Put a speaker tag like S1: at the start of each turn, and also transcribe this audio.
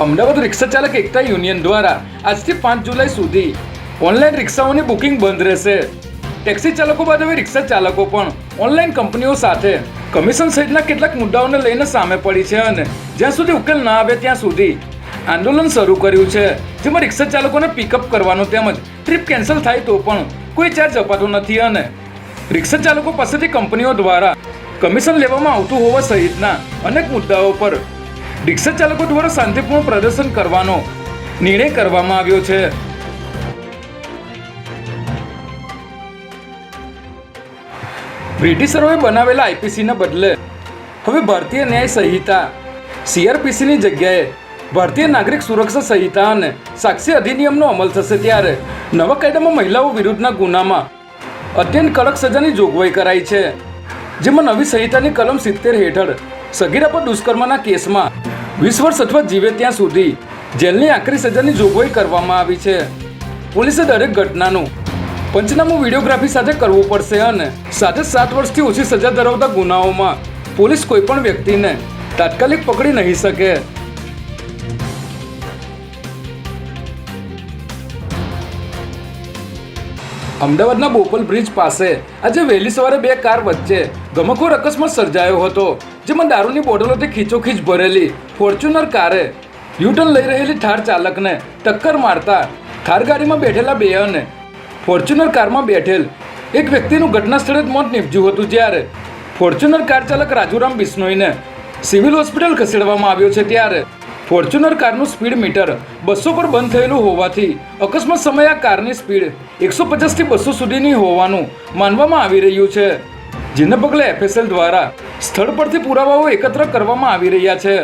S1: અમદાવાદ રિક્ષા ચાલક એકતા યુનિયન દ્વારા આજથી 5 જુલાઈ સુધી ઓનલાઈન રિક્ષાઓની બુકિંગ બંધ રહેશે. ટેક્સી ચાલકો બાદ હવે રિક્ષા ચાલકો પણ ઓનલાઈન કંપનીઓ સાથે કમિશન સહિતના કેટલાક મુદ્દાઓને લઈને સામે પડી છે અને જ્યાં સુધી ઉકેલ ના આવે ત્યાં સુધી આંદોલન શરૂ કર્યું છે, જેમાં રિક્ષા ચાલકોને પિકઅપ કરવાનો તેમજ ટ્રીપ કેન્સલ થાય તો પણ કોઈ ચાર્જ અપાતો નથી અને રિક્ષા ચાલકો પાસેથી કંપનીઓ દ્વારા કમિશન લેવામાં આવતું હોવા સહિતના અનેક મુદ્દાઓ પર રિક્ષા ચાલકો દ્વારા શાંતિપૂર્ણ પ્રદર્શન કરવાનો નિર્ણય કરવામાં આવ્યો છે. બ્રિટિશરોએ બનાવેલા આઈપીસીના બદલે હવે ભારતીય ન્યાય સંહિતા CRPCની જગ્યાએ ભારતીય નાગરિક સુરક્ષા સંહિતા અને સાક્ષી અધિનિયમનો અમલ થશે. ત્યારે નવા કાયદામાં મહિલાઓ વિરુદ્ધના ગુનામાં અત્યંત કડક સજાની જોગવાઈ કરાઈ છે, જેમાં નવી સંહિતાની કલમ 70 હેઠળ સગીરા પર દુષ્કર્મના કેસમાં 20 વર્ષ અથવા જીવે ત્યાં સુધી જેલની આકરી સજાની જોગવાઈ કરવામાં આવી છે. પોલીસે દરેક ઘટનાનું પંચનામું વિડીયોગ્રાફી સાથે કરવું પડશે અને સાથે 7 વર્ષથી ઓછી સજા ધરાવતા ગુનાઓમાં પોલીસ કોઈપણ વ્યક્તિને તાત્કાલિક પકડી નહીં શકે. અમદાવાદના બોપલ બ્રિજ પાસે આજે વહેલી સવારે 2 કાર વચ્ચે ગમખોર અકસ્માત સર્જાયો હતો, જેમાં દારૂની બોટલોથી ખીચોખીચ ભરેલી ફોર્ચ્યુનર કારે યુટર્ન લઈ રહેલી થાર ચાલકને ટક્કર મારતા થાર ગાડીમાં બેઠેલા 2 અને ફોર્ચ્યુનર કારમાં બેઠેલ એક વ્યક્તિનું ઘટના સ્થળે જ મોત નીપજ્યું હતું. જ્યારે ફોર્ચ્યુનર કાર ચાલક રાજુરામ બિશ્નોઈને સિવિલ હોસ્પિટલ ખસેડવામાં આવ્યો છે. ત્યારે ફોર્ચ્યુનર કારનું સ્પીડ મીટર 200 પર બંધ થયેલું હોવાથી અકસ્માત સમયે આ કારની સ્પીડ 150 થી 200 સુધીની હોવાનું માનવામાં આવી રહ્યું છે, જેને પગલે FSL દ્વારા સ્થળ પરથી પુરાવાઓ એકત્ર કરવામાં આવી રહ્યા છે.